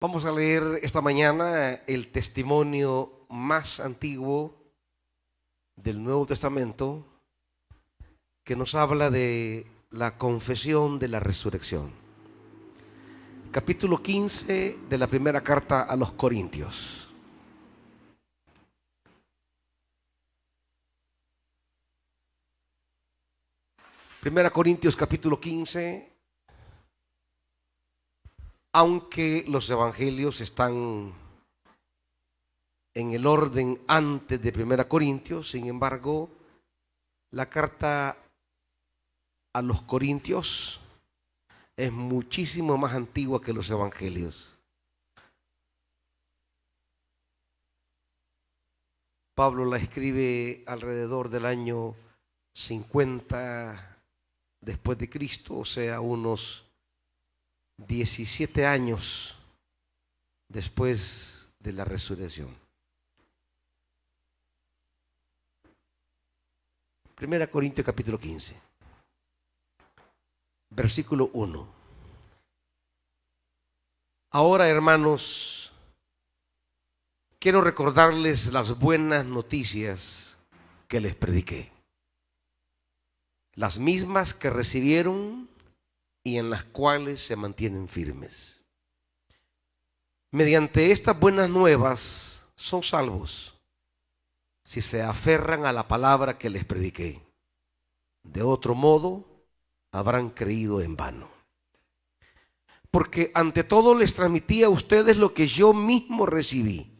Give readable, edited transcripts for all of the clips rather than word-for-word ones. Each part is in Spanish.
Vamos a leer esta mañana el testimonio más antiguo del Nuevo Testamento que nos habla de la confesión de la resurrección. Capítulo 15 de la primera carta a los Corintios. Primera Corintios capítulo 15. Aunque los evangelios están en el orden antes de Primera Corintios, sin embargo, la carta a los Corintios es muchísimo más antigua que los evangelios. Pablo la escribe alrededor del año 50 después de Cristo, o sea, unos 17 años después de la resurrección. Primera Corintios capítulo 15, versículo 1. Ahora, hermanos, quiero recordarles las buenas noticias que les prediqué, las mismas que recibieron y en las cuales se mantienen firmes. Mediante estas buenas nuevas son salvos si se aferran a la palabra que les prediqué. De otro modo, habrán creído en vano. Porque ante todo les transmití a ustedes lo que yo mismo recibí,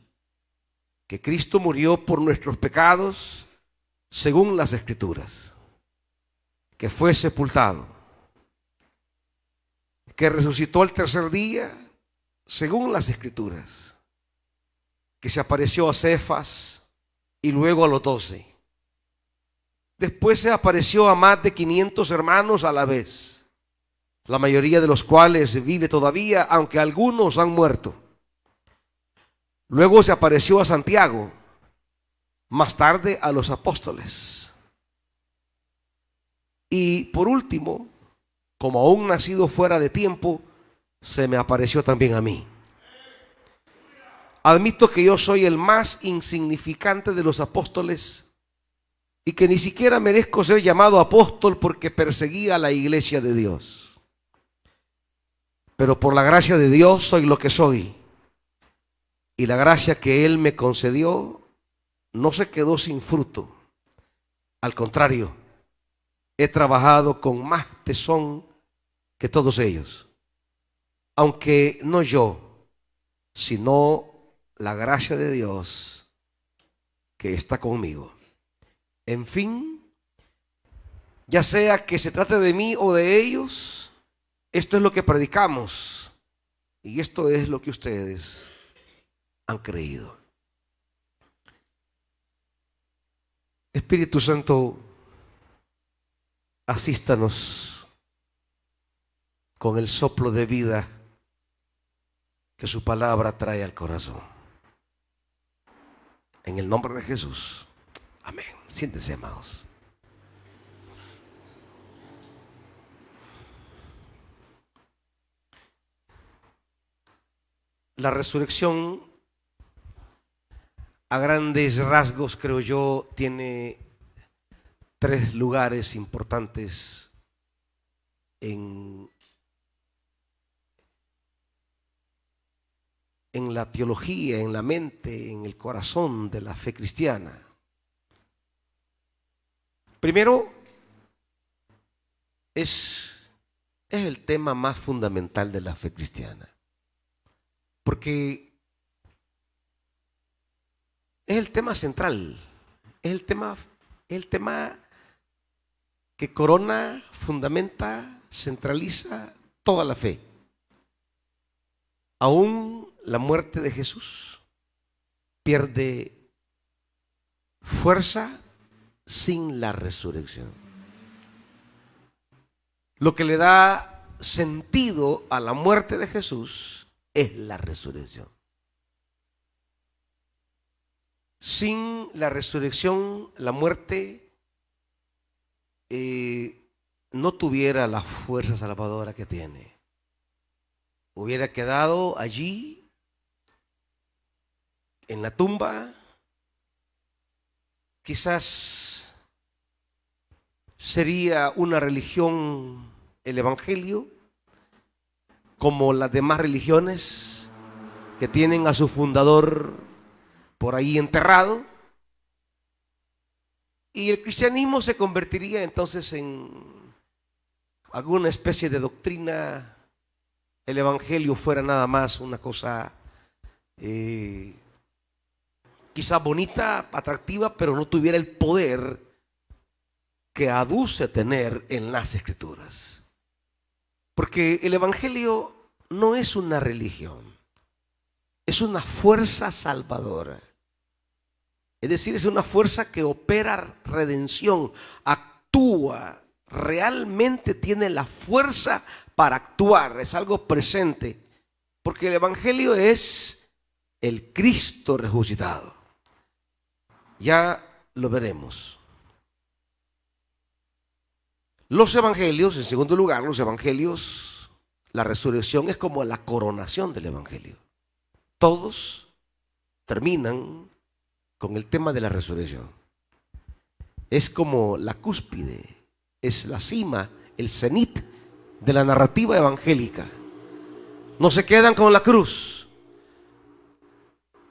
que Cristo murió por nuestros pecados según las Escrituras, que fue sepultado, que resucitó al tercer día según las Escrituras, que se apareció a Cefas y luego a los 12. Después se apareció a más de 500 hermanos a la vez, la mayoría de los cuales vive todavía, aunque algunos han muerto. Luego se apareció a Santiago, más tarde a los apóstoles. Y por último, como aún nacido fuera de tiempo, se me apareció también a mí. Admito que yo soy el más insignificante de los apóstoles y que ni siquiera merezco ser llamado apóstol porque perseguía a la iglesia de Dios. Pero por la gracia de Dios soy lo que soy, y la gracia que Él me concedió no se quedó sin fruto. Al contrario, he trabajado con más tesón que todos ellos, aunque no yo, sino la gracia de Dios que está conmigo. En fin, ya sea que se trate de mí o de ellos, esto es lo que predicamos y esto es lo que ustedes han creído. Espíritu Santo, asístanos con el soplo de vida que su palabra trae al corazón. En el nombre de Jesús. Amén. Siéntense, amados. La resurrección, a grandes rasgos, creo yo, tiene tres lugares importantes en la teología, en la mente, en el corazón de la fe cristiana. Primero, es el tema más fundamental de la fe cristiana, porque es el tema central, es el tema que corona, fundamenta, centraliza toda la fe. Aún la muerte de Jesús pierde fuerza sin la resurrección. Lo que le da sentido a la muerte de Jesús es la resurrección. Sin la resurrección, la muerte no tuviera la fuerza salvadora que tiene. Hubiera quedado allí en la tumba. Quizás sería una religión, el Evangelio, como las demás religiones que tienen a su fundador por ahí enterrado. Y el cristianismo se convertiría entonces en alguna especie de doctrina. El Evangelio fuera nada más una cosa quizá bonita, atractiva, pero no tuviera el poder que aduce tener en las Escrituras. Porque el Evangelio no es una religión, es una fuerza salvadora. Es decir, es una fuerza que opera redención, actúa, realmente tiene la fuerza para actuar, es algo presente. Porque el Evangelio es el Cristo resucitado. Ya lo veremos. Los evangelios, en segundo lugar, los evangelios, la resurrección es como la coronación del evangelio. Todos terminan con el tema de la resurrección. Es como la cúspide, es la cima, el cenit de la narrativa evangélica. No se quedan con la cruz.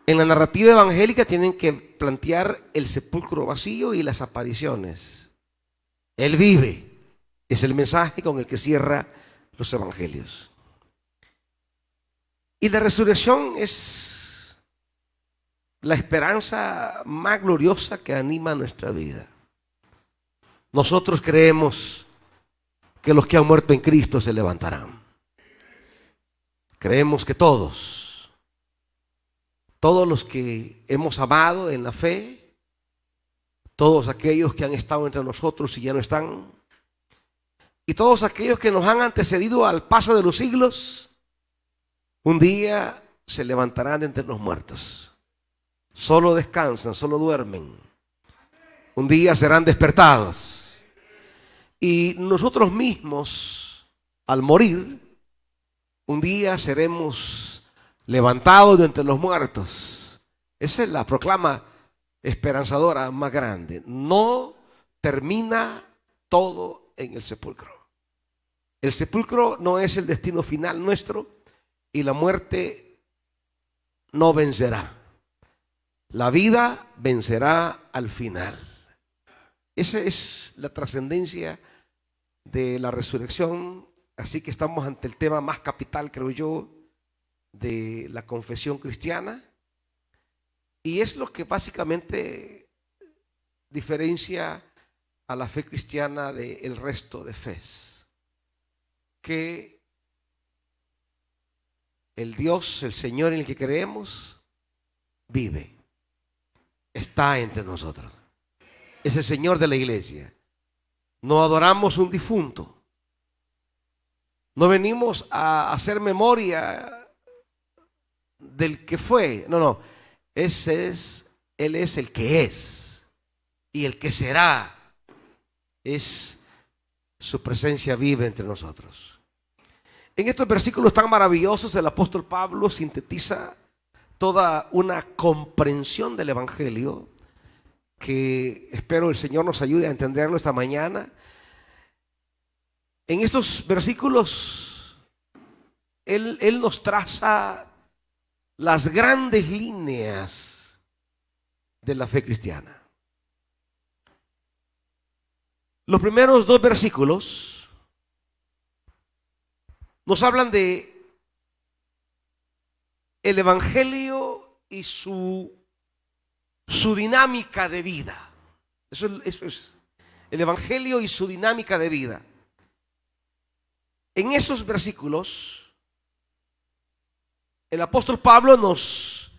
En la narrativa evangélica tienen que plantear el sepulcro vacío y las apariciones. Él vive. Es el mensaje con el que cierra los evangelios. Y la resurrección es la esperanza más gloriosa que anima nuestra vida. Nosotros creemos que los que han muerto en Cristo se levantarán. Creemos que todos los que hemos amado en la fe, todos aquellos que han estado entre nosotros y ya no están, y todos aquellos que nos han antecedido al paso de los siglos, un día se levantarán de entre los muertos. Solo descansan, solo duermen. Un día serán despertados. Y nosotros mismos, al morir, un día seremos levantados de entre los muertos. Esa es la proclama esperanzadora más grande. No termina todo en el sepulcro. El sepulcro no es el destino final nuestro y la muerte no vencerá. La vida vencerá al final. Esa es la trascendencia de la resurrección. Así que estamos ante el tema más capital, creo yo, de la confesión cristiana. Y es lo que básicamente diferencia a la fe cristiana del resto de fes. Que el Dios, el Señor en el que creemos, vive, está entre nosotros. Es el Señor de la iglesia. No adoramos un difunto. No venimos a hacer memoria del que fue. No. Él es el que es y el que será. Es su presencia vive entre nosotros. En estos versículos tan maravillosos, el apóstol Pablo sintetiza toda una comprensión del evangelio que espero el Señor nos ayude a entenderlo esta mañana. En estos versículos, Él nos traza las grandes líneas de la fe cristiana. Los primeros dos versículos nos hablan de el evangelio y su dinámica de vida. Eso es el evangelio y su dinámica de vida. En esos versículos, el apóstol Pablo nos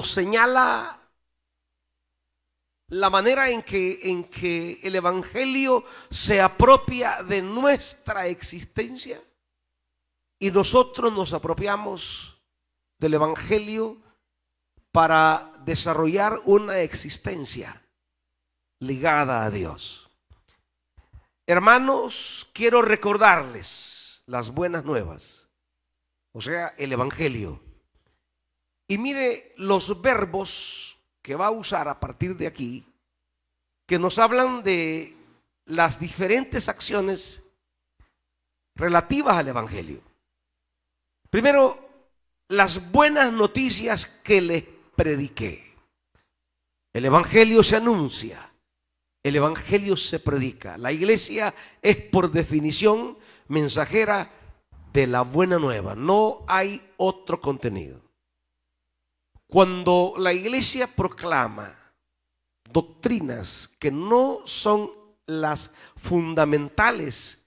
señala la manera en que el evangelio se apropia de nuestra existencia y nosotros nos apropiamos del evangelio para desarrollar una existencia ligada a Dios. Hermanos, quiero recordarles las buenas nuevas, o sea, el evangelio. Y mire los verbos que va a usar a partir de aquí, que nos hablan de las diferentes acciones relativas al Evangelio. Primero, las buenas noticias que les prediqué. El Evangelio se anuncia, el Evangelio se predica. La iglesia es por definición mensajera de la buena nueva. No hay otro contenido. Cuando la iglesia proclama doctrinas que no son las fundamentales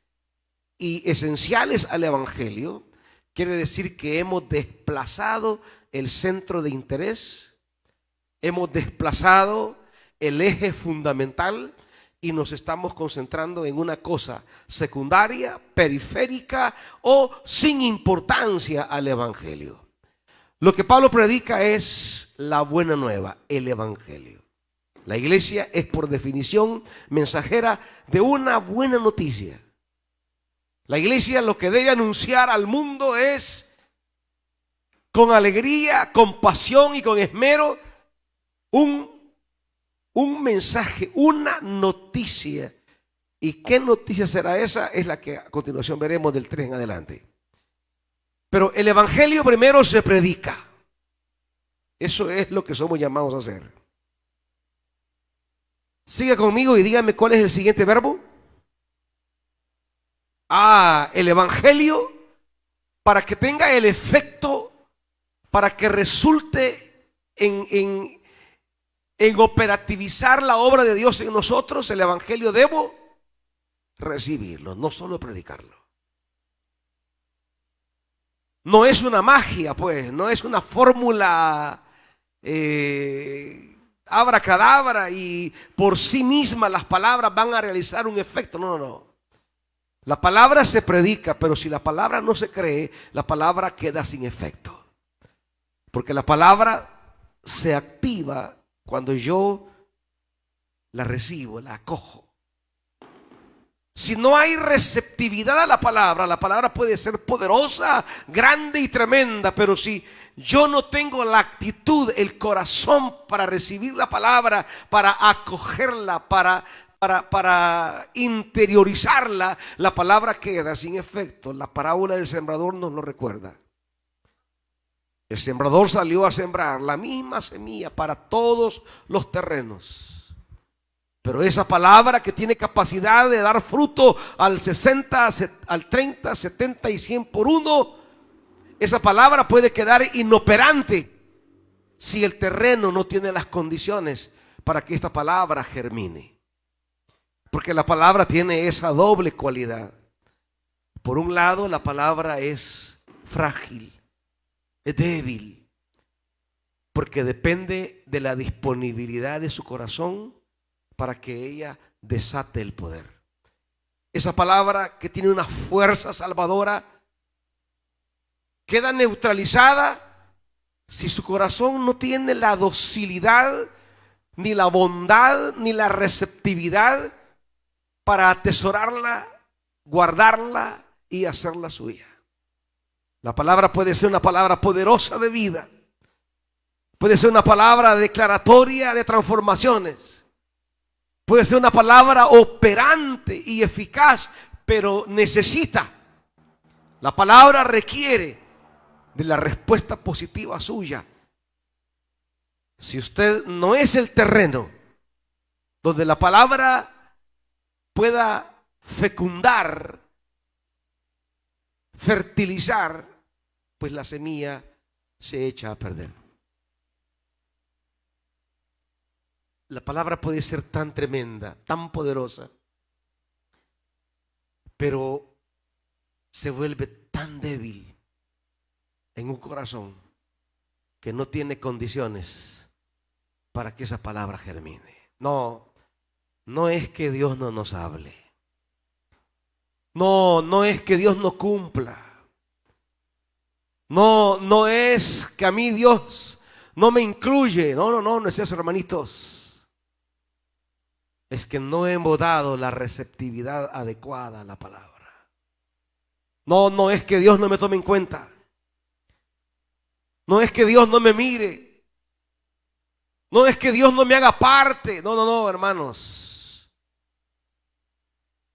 y esenciales al Evangelio, quiere decir que hemos desplazado el centro de interés, hemos desplazado el eje fundamental y nos estamos concentrando en una cosa secundaria, periférica o sin importancia al Evangelio. Lo que Pablo predica es la buena nueva, el Evangelio. La iglesia es por definición mensajera de una buena noticia. La iglesia lo que debe anunciar al mundo es con alegría, con pasión y con esmero un mensaje, una noticia. ¿Y qué noticia será esa? Es la que a continuación veremos del 3 en adelante. Pero el Evangelio primero se predica. Eso es lo que somos llamados a hacer. Siga conmigo y dígame cuál es el siguiente verbo. El Evangelio, para que tenga el efecto, para que resulte en operativizar la obra de Dios en nosotros, el Evangelio debo recibirlo, no solo predicarlo. No es una magia, pues, no es una fórmula abracadabra y por sí misma las palabras van a realizar un efecto. No, no, no. La palabra se predica, pero si la palabra no se cree, la palabra queda sin efecto. Porque la palabra se activa cuando yo la recibo, la acojo. Si no hay receptividad a la palabra puede ser poderosa, grande y tremenda, pero si yo no tengo la actitud, el corazón para recibir la palabra, para acogerla, para interiorizarla, la palabra queda sin efecto. La parábola del sembrador nos lo recuerda. El sembrador salió a sembrar la misma semilla para todos los terrenos. Pero esa palabra que tiene capacidad de dar fruto al 60, al 30, 70 y 100 por uno, esa palabra puede quedar inoperante si el terreno no tiene las condiciones para que esta palabra germine. Porque la palabra tiene esa doble cualidad. Por un lado, la palabra es frágil, es débil, porque depende de la disponibilidad de su corazón para que ella desate el poder. Esa palabra que tiene una fuerza salvadora queda neutralizada si su corazón no tiene la docilidad, ni la bondad, ni la receptividad para atesorarla, guardarla y hacerla suya. La palabra puede ser una palabra poderosa de vida, puede ser una palabra declaratoria de transformaciones, puede ser una palabra operante y eficaz, pero la palabra requiere de la respuesta positiva suya. Si usted no es el terreno donde la palabra pueda fecundar, fertilizar, pues la semilla se echa a perder. La palabra puede ser tan tremenda, tan poderosa, pero se vuelve tan débil en un corazón que no tiene condiciones para que esa palabra germine. No es que Dios no nos hable. No es que Dios no cumpla. No es que a mí Dios no me incluye. No es eso, hermanitos. Es que no hemos dado la receptividad adecuada a la palabra. No es que Dios no me tome en cuenta. No es que Dios no me mire. No es que Dios no me haga parte. No, no, no, hermanos.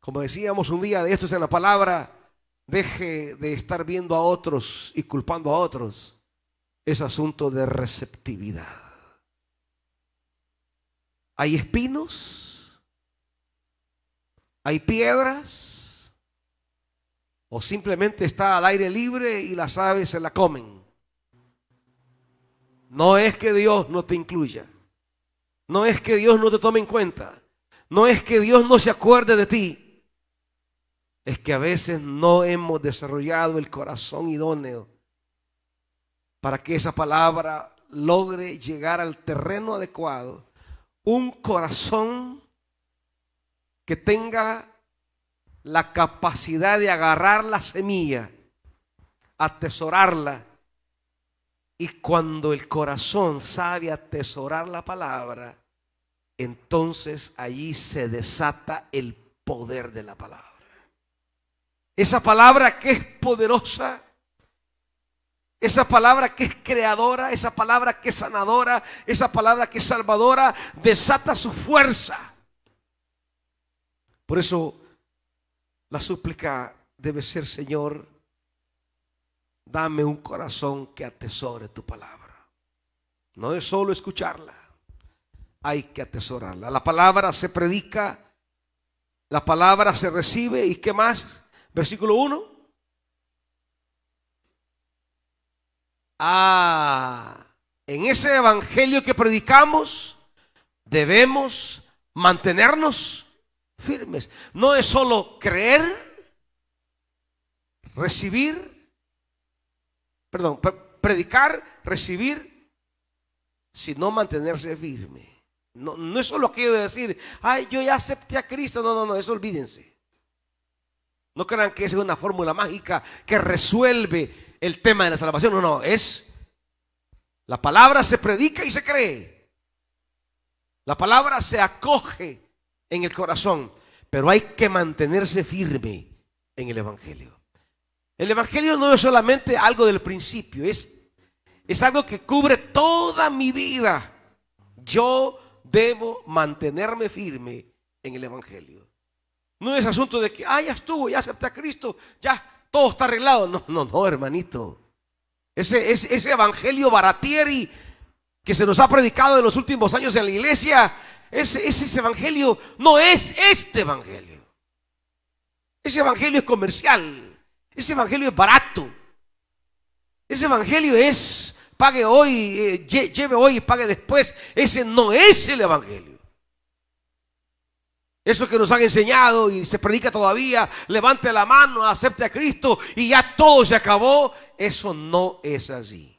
Como decíamos un día de estos en la palabra, deje de estar viendo a otros y culpando a otros. Es asunto de receptividad. Hay espinos, hay piedras, o simplemente está al aire libre y las aves se la comen. No es que Dios no te incluya, no es que Dios no te tome en cuenta, no es que Dios no se acuerde de ti, es que a veces no hemos desarrollado el corazón idóneo para que esa palabra logre llegar al terreno adecuado. Un corazón que tenga la capacidad de agarrar la semilla, atesorarla. Y cuando el corazón sabe atesorar la palabra, entonces allí se desata el poder de la palabra. Esa palabra que es poderosa, esa palabra que es creadora, esa palabra que es sanadora, esa palabra que es salvadora, desata su fuerza. Por eso la súplica debe ser: Señor, dame un corazón que atesore tu palabra. No es solo escucharla, hay que atesorarla. La palabra se predica, la palabra se recibe. ¿Y qué más? Versículo 1. En ese evangelio que predicamos debemos mantenernos firmes. No es solo creer, recibir, predicar, recibir, sino mantenerse firme. No es solo aquello de decir: ay, yo ya acepté a Cristo. No, eso olvídense. No crean que esa es una fórmula mágica que resuelve el tema de la salvación. No, es la palabra se predica y se cree. La palabra se acoge en el corazón, pero hay que mantenerse firme en el evangelio. El evangelio no es solamente algo del principio, es algo que cubre toda mi vida. Yo debo mantenerme firme en el evangelio. No es asunto de que ya estuvo, ya acepté a Cristo, ya todo está arreglado. No, hermanito. Ese evangelio baratieri que se nos ha predicado en los últimos años en la iglesia, ese evangelio no es este evangelio. Ese evangelio es comercial. Ese evangelio es barato. Ese evangelio es pague hoy, lleve hoy y pague después. Ese no es el evangelio. Eso que nos han enseñado y se predica todavía: levante la mano, acepte a Cristo y ya todo se acabó. Eso no es así.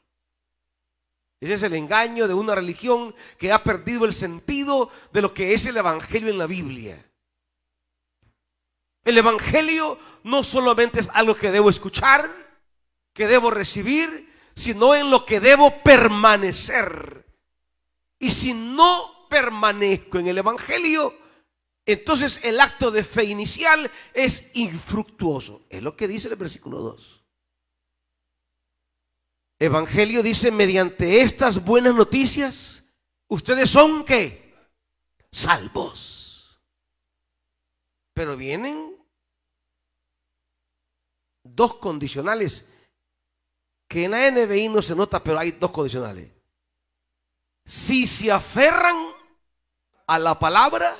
Ese es el engaño de una religión que ha perdido el sentido de lo que es el evangelio en la Biblia. El evangelio no solamente es algo que debo escuchar, que debo recibir, sino en lo que debo permanecer. Y si no permanezco en el evangelio, entonces el acto de fe inicial es infructuoso. Es lo que dice el versículo 2. Evangelio dice: mediante estas buenas noticias, ustedes son ¿qué? Salvos. Pero vienen dos condicionales que en la NBI no se nota, pero hay dos condicionales. Si se aferran a la palabra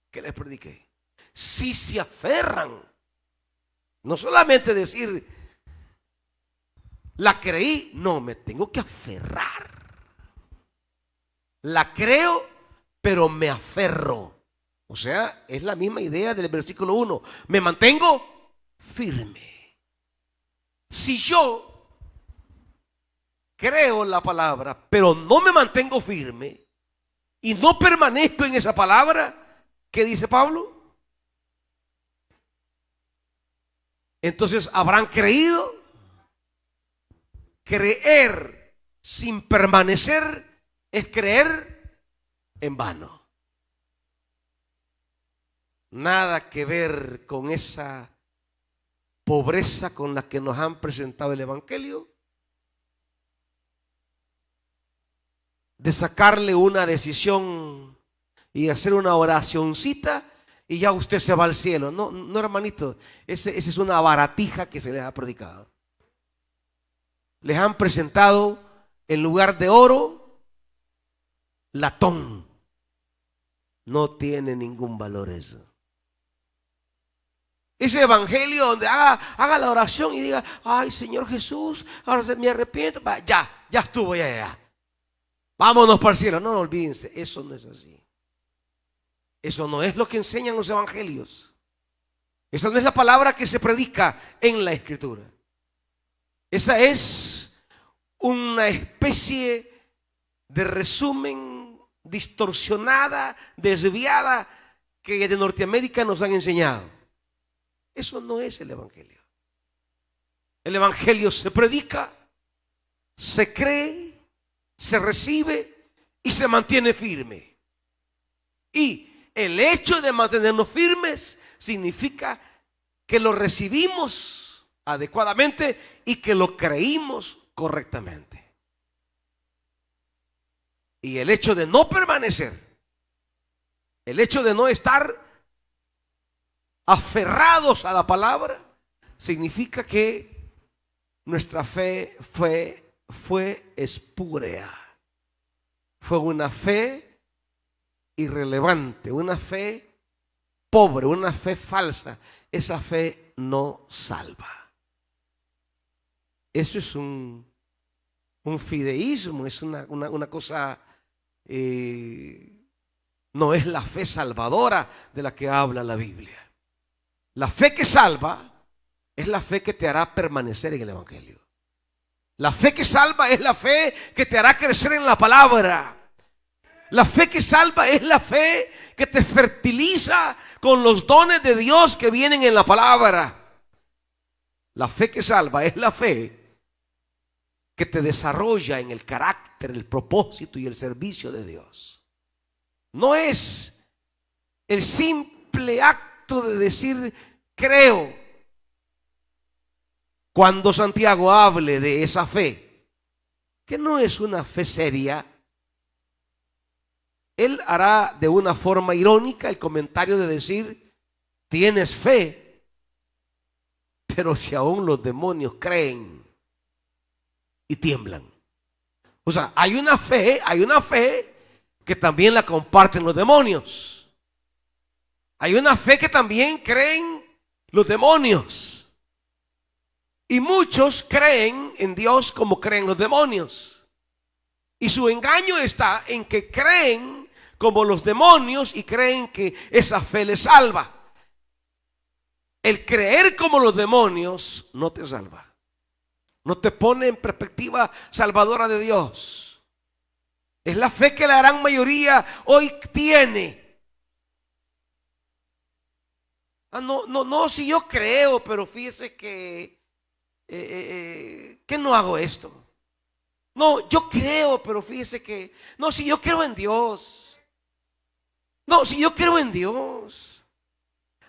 que les prediqué. Si se aferran, no solamente decir la creí, no, me tengo que aferrar. La creo, pero me aferro. O sea, es la misma idea del versículo 1. Me mantengo firme. Si yo creo la palabra, pero no me mantengo firme y no permanezco en esa palabra, ¿qué dice Pablo? Entonces habrán creído. Creer sin permanecer es creer en vano. Nada que ver con esa pobreza con la que nos han presentado el evangelio. de sacarle una decisión y hacer una oracioncita y ya usted se va al cielo. No, no, hermanito, esa es una baratija que se les ha predicado. Les han presentado en lugar de oro, latón. No tiene ningún valor eso. Ese evangelio donde haga la oración y diga, ay, Señor Jesús, ahora me arrepiento. Ya estuvo, ya. Vámonos para el cielo. No, no olvídense, eso no es así. Eso no es lo que enseñan los evangelios. Esa no es la palabra que se predica en la Escritura. Esa es una especie de resumen distorsionada, desviada, que de Norteamérica nos han enseñado. Eso no es el evangelio. El evangelio se predica, se cree, se recibe y se mantiene firme. Y el hecho de mantenernos firmes significa que lo recibimos adecuadamente y que lo creímos correctamente. Y el hecho de no permanecer, el hecho de no estar aferrados a la palabra, significa que nuestra fe fue espúrea. Fue una fe irrelevante, una fe pobre, una fe falsa. Esa fe no salva. Eso es un fideísmo, es una cosa, no es la fe salvadora de la que habla la Biblia. La fe que salva es la fe que te hará permanecer en el evangelio. La fe que salva es la fe que te hará crecer en la palabra. La fe que salva es la fe que te fertiliza con los dones de Dios que vienen en la palabra. La fe que salva es la fe que te desarrolla en el carácter, el propósito y el servicio de Dios. No es el simple acto de decir creo. Cuando Santiago hable de esa fe, que no es una fe seria, él hará de una forma irónica el comentario de decir, tienes fe, pero si aún los demonios creen y tiemblan. O sea, hay una fe que también la comparten los demonios. Hay una fe que también creen los demonios. Y muchos creen en Dios como creen los demonios. Y su engaño está en que creen como los demonios y creen que esa fe les salva. El creer como los demonios no te salva. No te pone en perspectiva salvadora de Dios. Es la fe que la gran mayoría hoy tiene. No, si yo creo, pero fíjese que no hago esto. No, yo creo, pero fíjese que no, si yo creo en Dios. No, si yo creo en Dios.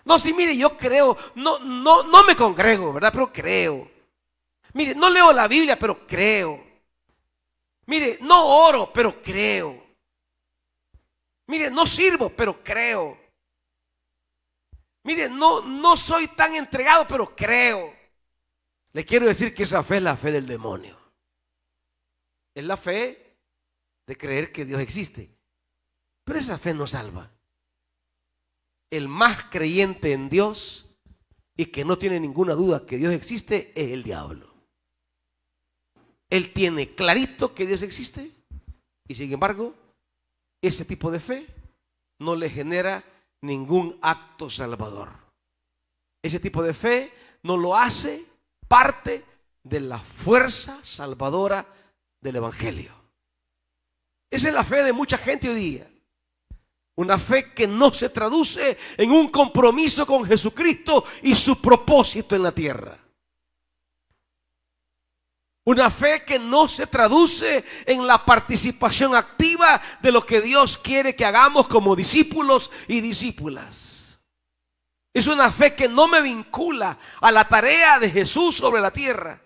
No, si mire, yo creo, no me congrego, ¿verdad? Pero creo. Mire, no leo la Biblia, pero creo. Mire, no oro, pero creo. Mire, no sirvo, pero creo. Mire, no soy tan entregado, pero creo. Le quiero decir que esa fe es la fe del demonio. Es la fe de creer que Dios existe. Pero esa fe no salva. El más creyente en Dios y que no tiene ninguna duda que Dios existe es el diablo. Él tiene clarito que Dios existe y sin embargo ese tipo de fe no le genera ningún acto salvador. Ese tipo de fe no lo hace parte de la fuerza salvadora del evangelio. Esa es la fe de mucha gente hoy día. Una fe que no se traduce en un compromiso con Jesucristo y su propósito en la tierra. Una fe que no se traduce en la participación activa de lo que Dios quiere que hagamos como discípulos y discípulas. Es una fe que no me vincula a la tarea de Jesús sobre la tierra.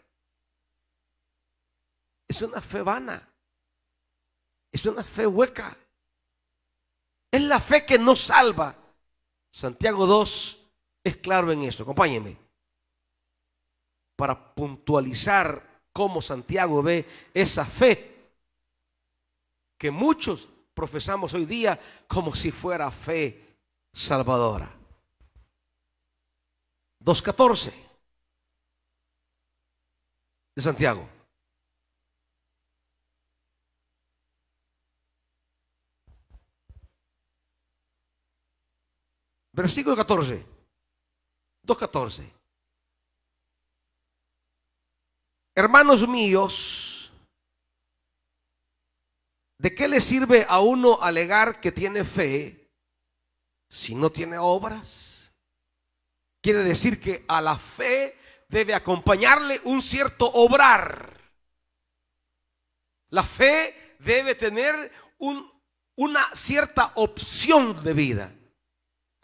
Es una fe vana. Es una fe hueca. Es la fe que no salva. Santiago 2 es claro en eso. Acompáñenme. Para puntualizar cómo Santiago ve esa fe que muchos profesamos hoy día como si fuera fe salvadora. 2:14 de Santiago. Versículo 14. 2:14. Hermanos míos, ¿de qué le sirve a uno alegar que tiene fe si no tiene obras? Quiere decir que a la fe debe acompañarle un cierto obrar. La fe debe tener una cierta opción de vida.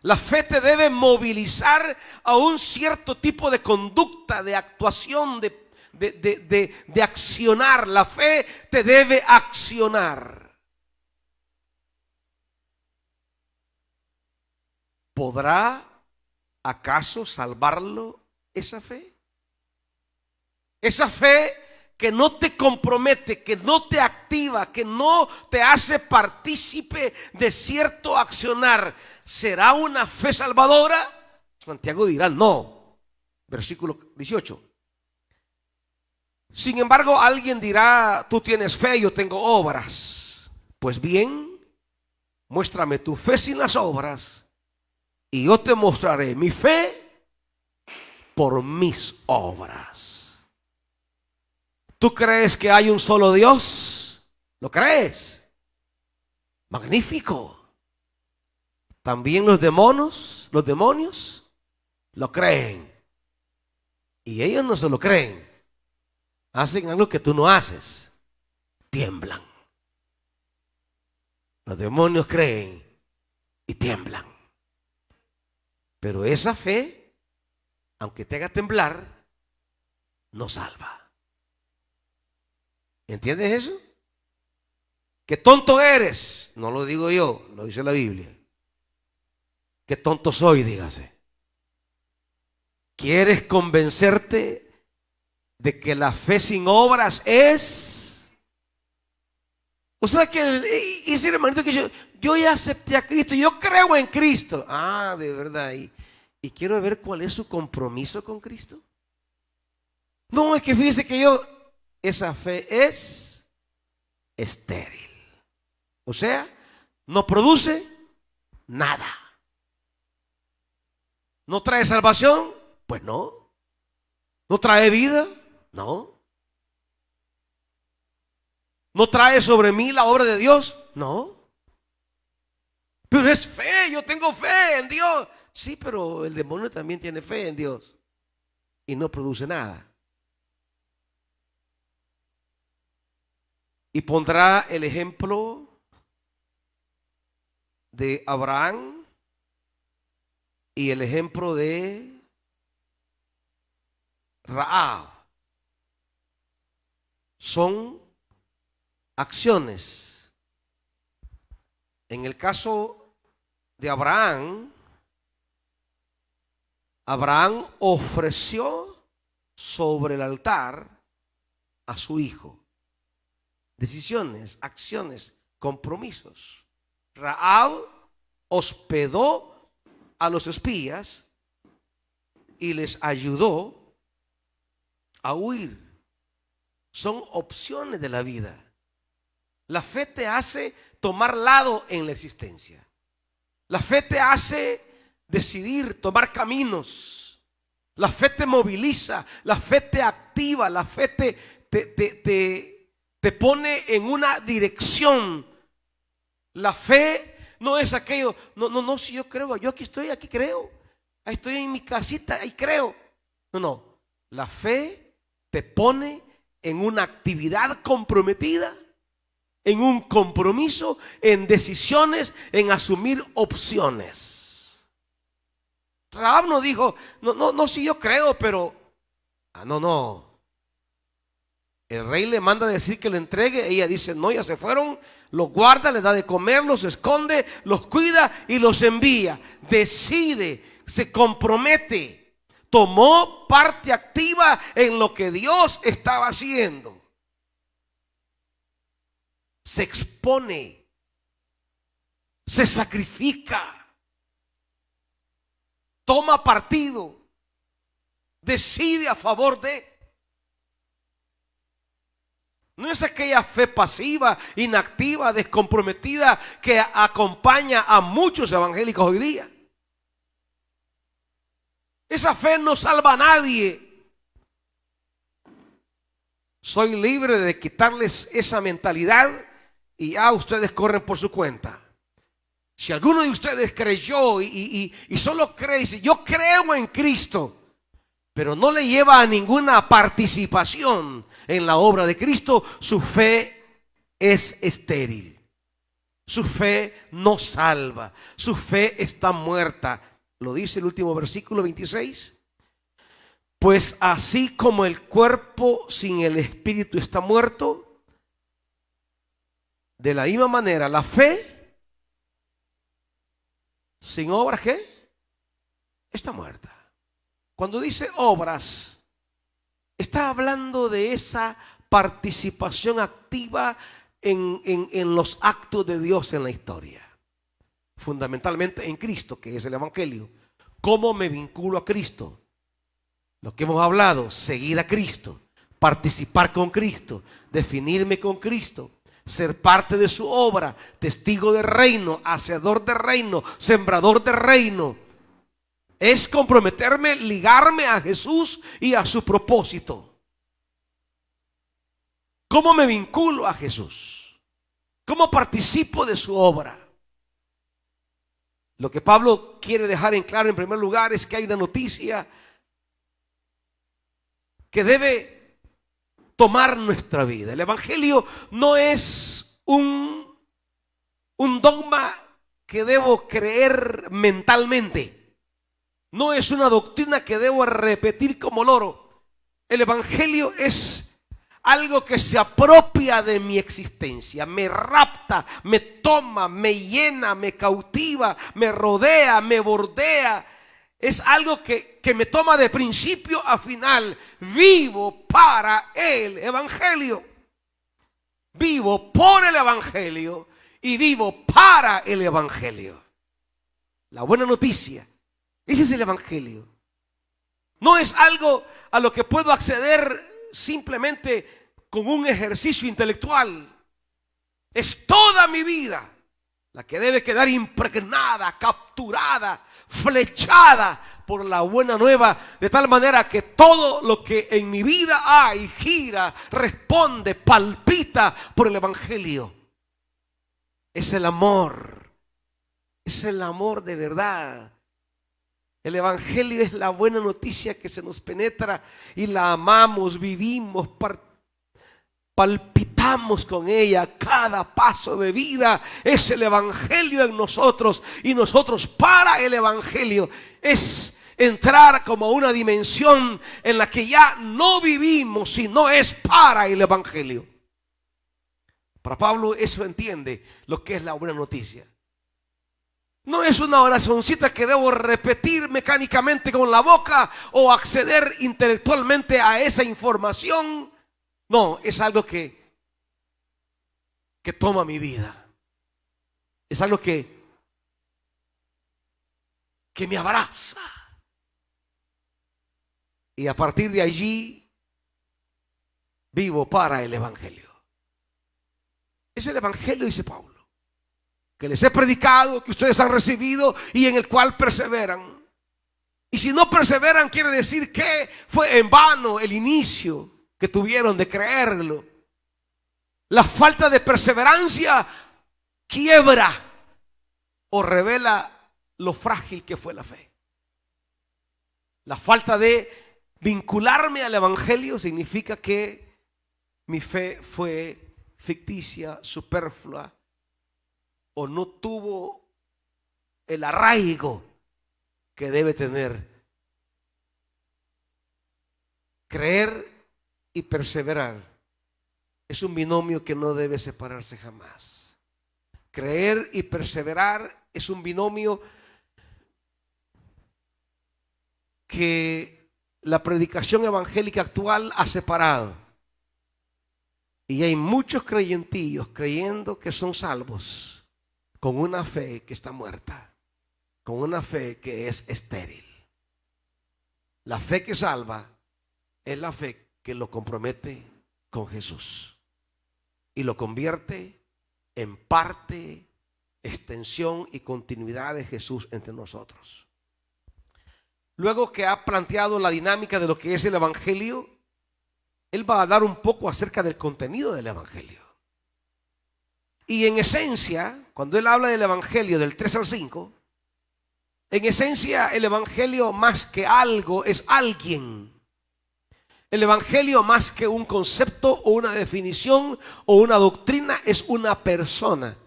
La fe te debe movilizar a un cierto tipo de conducta, de actuación, de accionar. La fe te debe accionar. ¿Podrá acaso salvarlo esa fe? Esa fe que no te compromete, que no te activa, que no te hace partícipe de cierto accionar, ¿será una fe salvadora? Santiago dirá no. Versículo 18. Sin embargo, alguien dirá, tú tienes fe, yo tengo obras. Pues bien, muéstrame tu fe sin las obras y yo te mostraré mi fe por mis obras. ¿Tú crees que hay un solo Dios? ¿Lo crees? Magnífico. También los demonios lo creen. Y ellos no se lo creen. Hacen algo que tú no haces. Tiemblan. Los demonios creen y tiemblan. Pero esa fe, aunque te haga temblar, no salva. ¿Entiendes eso? Qué tonto eres. No lo digo yo, lo dice la Biblia. Qué tonto soy, dígase. ¿Quieres convencerte de que la fe sin obras es? O sea que ese hermanito que yo ya acepté a Cristo, yo creo en Cristo. Ah, de verdad. Y quiero ver cuál es su compromiso con Cristo. No, es que fíjese que esa fe es estéril. O sea, no produce nada. ¿No trae salvación? Pues no. ¿No trae vida? No. ¿No trae sobre mí la obra de Dios? No. Pero es fe, yo tengo fe en Dios. Sí, pero el demonio también tiene fe en Dios y no produce nada. Y pondrá el ejemplo de Abraham y el ejemplo de Rahab. Son acciones. En el caso de Abraham, Abraham ofreció sobre el altar a su hijo. Decisiones, acciones, compromisos. Rahab hospedó a los espías y les ayudó a huir. Son opciones de la vida. La fe te hace tomar lado en la existencia. La fe te hace decidir, tomar caminos. La fe te moviliza, la fe te activa, la fe te pone en una dirección. La fe no es aquello, no, si yo creo, yo aquí estoy, aquí creo. Ahí estoy en mi casita, ahí creo. No, la fe te pone en una actividad comprometida, en un compromiso, en decisiones, en asumir opciones. Rahab no dijo, no, si yo creo, pero, no. El rey le manda a decir que lo entregue. Ella dice, no, ya se fueron. Los guarda, les da de comer, los esconde, los cuida y los envía. Decide, se compromete. Tomó parte activa en lo que Dios estaba haciendo. Se expone. Se sacrifica. Toma partido. Decide a favor de. No es aquella fe pasiva, inactiva, descomprometida que acompaña a muchos evangélicos hoy día. Esa fe no salva a nadie. Soy libre de quitarles esa mentalidad y ya ustedes corren por su cuenta. Si alguno de ustedes creyó y solo cree y dice, yo creo en Cristo, pero no le lleva a ninguna participación en la obra de Cristo, su fe es estéril. Su fe no salva. Su fe está muerta. Lo dice el último versículo 26. Pues así como el cuerpo sin el espíritu está muerto, de la misma manera la fe sin obras, ¿qué? Está muerta. Cuando dice obras, está hablando de esa participación activa en los actos de Dios en la historia. Fundamentalmente en Cristo, que es el Evangelio. ¿Cómo me vinculo a Cristo? Lo que hemos hablado, seguir a Cristo, participar con Cristo, definirme con Cristo, ser parte de su obra, testigo del reino, hacedor del reino, sembrador del reino. Es comprometerme, ligarme a Jesús y a su propósito. ¿Cómo me vinculo a Jesús? ¿Cómo participo de su obra? Lo que Pablo quiere dejar en claro en primer lugar es que hay una noticia que debe tomar nuestra vida. El Evangelio no es un dogma que debo creer mentalmente. No es una doctrina que debo repetir como loro. El Evangelio es algo que se apropia de mi existencia, me rapta, me toma, me llena, me cautiva, me rodea, me bordea. Es algo que me toma de principio a final. Vivo para el Evangelio. Vivo por el Evangelio y vivo para el Evangelio. La buena noticia. Ese es el Evangelio. No es algo a lo que puedo acceder simplemente con un ejercicio intelectual. Es toda mi vida la que debe quedar impregnada, capturada, flechada por la buena nueva, de tal manera que todo lo que en mi vida hay, gira, responde, palpita por el Evangelio. Es el amor. Es el amor de verdad. El Evangelio es la buena noticia que se nos penetra y la amamos, vivimos, palpitamos con ella. Cada paso de vida es el Evangelio en nosotros y nosotros para el Evangelio. Es entrar como a una dimensión en la que ya no vivimos, sino es para el Evangelio. Para Pablo eso entiende lo que es la buena noticia. No es una oracioncita que debo repetir mecánicamente con la boca o acceder intelectualmente a esa información. No, es algo que toma mi vida. Es algo que me abraza. Y a partir de allí vivo para el Evangelio. Es el Evangelio, dice Pablo, que les he predicado, que ustedes han recibido y en el cual perseveran. Y si no perseveran, quiere decir que fue en vano el inicio que tuvieron de creerlo. La falta de perseverancia quiebra o revela lo frágil que fue la fe. La falta de vincularme al Evangelio significa que mi fe fue ficticia, superflua, o no tuvo el arraigo que debe tener. Creer y perseverar es un binomio que no debe separarse jamás. Creer y perseverar es un binomio que la predicación evangélica actual ha separado. Y hay muchos creyentillos creyendo que son salvos con una fe que está muerta, con una fe que es estéril. La fe que salva es la fe que lo compromete con Jesús y lo convierte en parte, extensión y continuidad de Jesús entre nosotros. Luego que ha planteado la dinámica de lo que es el evangelio, él va a hablar un poco acerca del contenido del evangelio. Y en esencia, cuando él habla del evangelio del 3 al 5, en esencia el evangelio más que algo es alguien. El evangelio más que un concepto o una definición o una doctrina es una persona.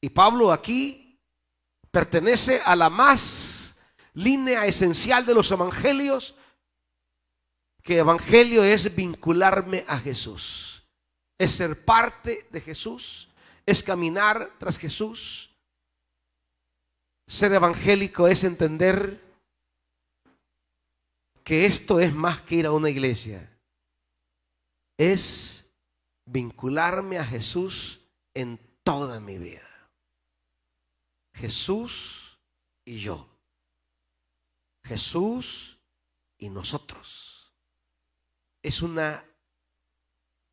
Y Pablo aquí pertenece a la más línea esencial de los evangelios, que evangelio es vincularme a Jesús, es ser parte de Jesús, es caminar tras Jesús. Ser evangélico es entender que esto es más que ir a una iglesia, es vincularme a Jesús en toda mi vida. Jesús y yo, Jesús y nosotros. Es una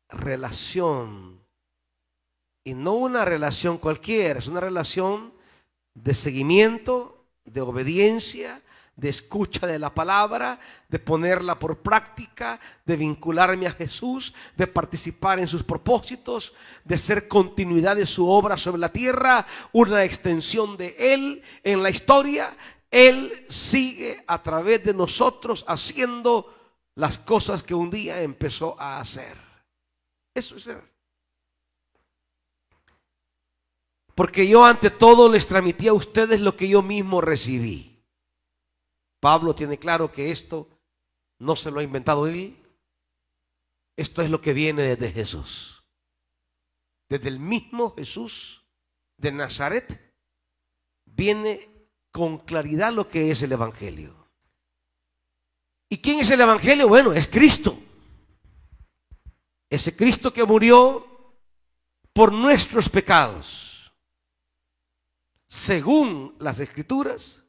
relación, y no una relación cualquiera, es una relación de seguimiento, de obediencia, de escucha de la palabra, de ponerla por práctica, de vincularme a Jesús, de participar en sus propósitos, de ser continuidad de su obra sobre la tierra, una extensión de Él en la historia. Él sigue a través de nosotros haciendo las cosas que un día empezó a hacer. Eso es ser. Porque yo ante todo les transmití a ustedes lo que yo mismo recibí. Pablo tiene claro que esto no se lo ha inventado él. Esto es lo que viene desde Jesús. Desde el mismo Jesús de Nazaret viene con claridad lo que es el evangelio. ¿Y quién es el evangelio? Bueno, es Cristo. Ese Cristo que murió por nuestros pecados, según las Escrituras,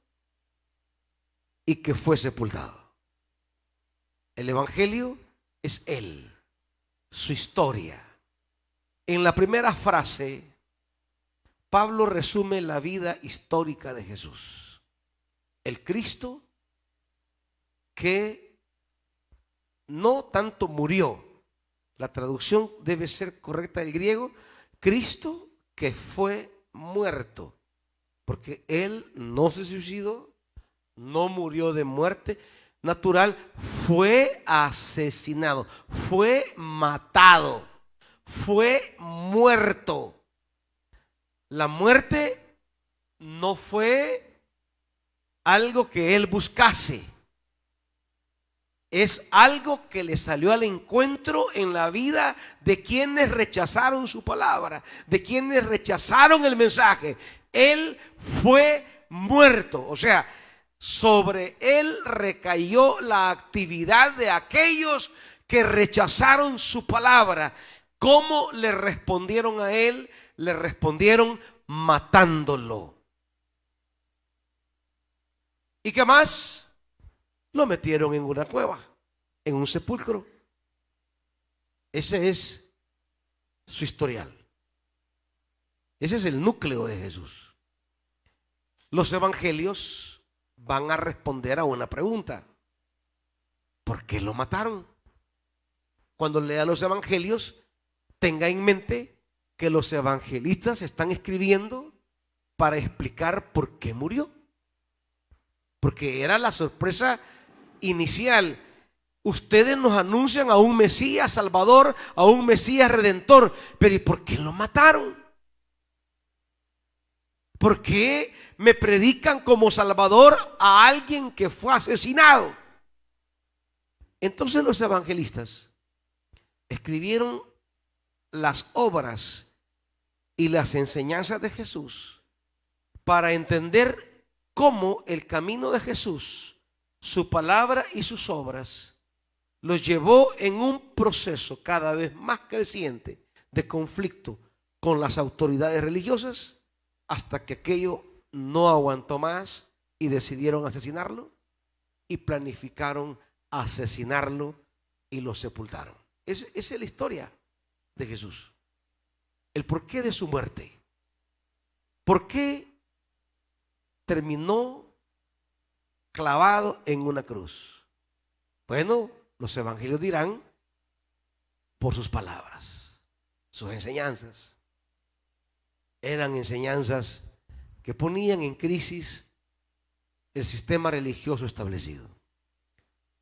y que fue sepultado. El evangelio es Él, su historia. En la primera frase, Pablo resume la vida histórica de Jesús. El Cristo que no tanto murió, la traducción debe ser correcta del griego, Cristo que fue muerto, porque Él no se suicidó, no murió de muerte natural, fue asesinado, fue matado, fue muerto. La muerte no fue algo que él buscase, es algo que le salió al encuentro en la vida de quienes rechazaron su palabra, de quienes rechazaron el mensaje. Él fue muerto, o sea, sobre él recayó la actividad de aquellos que rechazaron su palabra. ¿Cómo le respondieron a él? Le respondieron matándolo. ¿Y qué más? Lo metieron en una cueva, en un sepulcro. Ese es su historial. Ese es el núcleo de Jesús. Los evangelios van a responder a una pregunta: ¿por qué lo mataron? Cuando lea los evangelios, tenga en mente que los evangelistas están escribiendo para explicar por qué murió. Porque era la sorpresa inicial. Ustedes nos anuncian a un Mesías Salvador, a un Mesías Redentor, pero ¿y por qué lo mataron? ¿Por qué me predican como Salvador a alguien que fue asesinado? Entonces los evangelistas escribieron las obras y las enseñanzas de Jesús para entender cómo el camino de Jesús, su palabra y sus obras, los llevó en un proceso cada vez más creciente de conflicto con las autoridades religiosas, hasta que aquello no aguantó más y decidieron asesinarlo y planificaron asesinarlo y lo sepultaron. Esa es la historia de Jesús. El porqué de su muerte. ¿Por qué terminó clavado en una cruz? Bueno, los evangelios dirán por sus palabras, sus enseñanzas. Eran enseñanzas que ponían en crisis el sistema religioso establecido.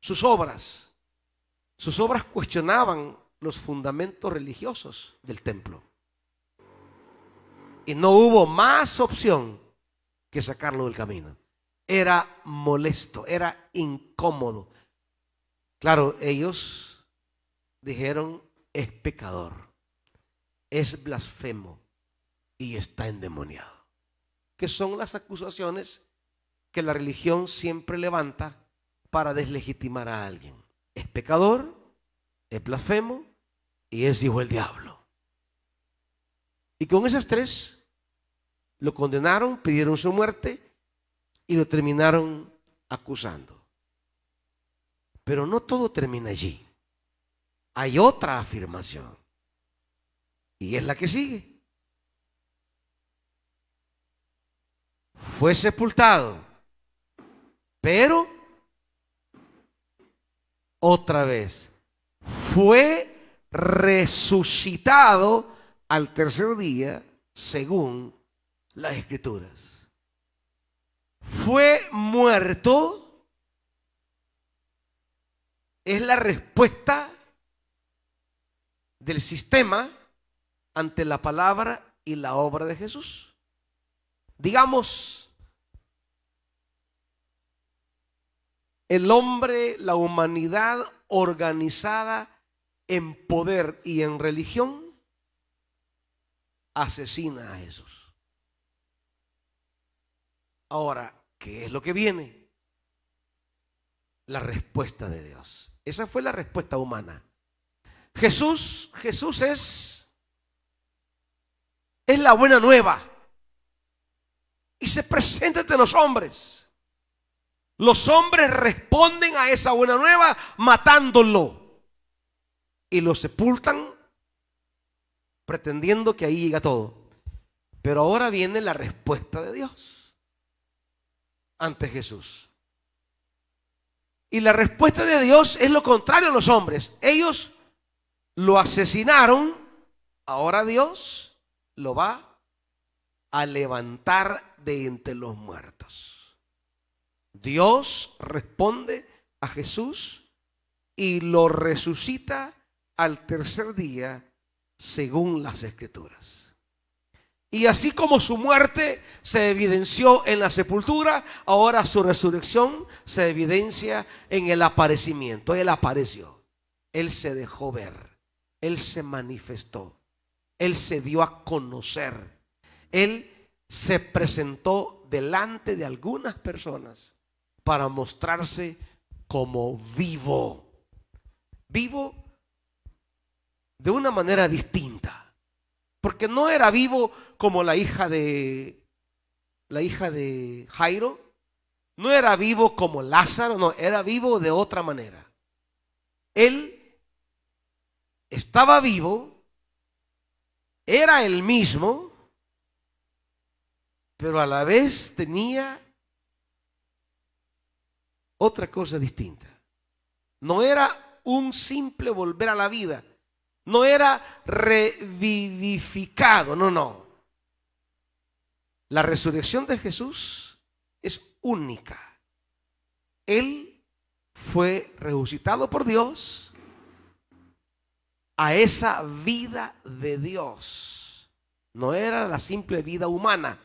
Sus obras cuestionaban los fundamentos religiosos del templo. Y no hubo más opción que sacarlo del camino. Era molesto, era incómodo. Claro, ellos dijeron: es pecador, es blasfemo y está endemoniado. Que son las acusaciones que la religión siempre levanta para deslegitimar a alguien. Es pecador, es blasfemo y es hijo del diablo. Y con esas tres lo condenaron, pidieron su muerte y lo terminaron acusando. Pero no todo termina allí. Hay otra afirmación y es la que sigue. Fue sepultado, pero otra vez fue resucitado al tercer día, según las Escrituras. Fue muerto es la respuesta del sistema ante la palabra y la obra de Jesús. Digamos, el hombre, la humanidad organizada en poder y en religión, asesina a Jesús. Ahora, ¿qué es lo que viene? La respuesta de Dios. Esa fue la respuesta humana. Jesús es la buena nueva. Y se presenta ante los hombres. Los hombres responden a esa buena nueva matándolo. Y lo sepultan pretendiendo que ahí llega todo. Pero ahora viene la respuesta de Dios ante Jesús. Y la respuesta de Dios es lo contrario a los hombres. Ellos lo asesinaron, ahora Dios lo va a levantar de entre los muertos. Dios responde a Jesús y lo resucita al tercer día, según las Escrituras. Y así como su muerte se evidenció en la sepultura, ahora su resurrección se evidencia en el aparecimiento. Él apareció, Él se dejó ver, Él se manifestó, Él se dio a conocer, Él se presentó delante de algunas personas para mostrarse como vivo. Vivo de una manera distinta. Porque no era vivo como la hija de Jairo, no era vivo como Lázaro, no, era vivo de otra manera. Él estaba vivo, era el mismo, pero a la vez tenía otra cosa distinta. No era un simple volver a la vida. No era revivificado, no. La resurrección de Jesús es única. Él fue resucitado por Dios a esa vida de Dios. No era la simple vida humana,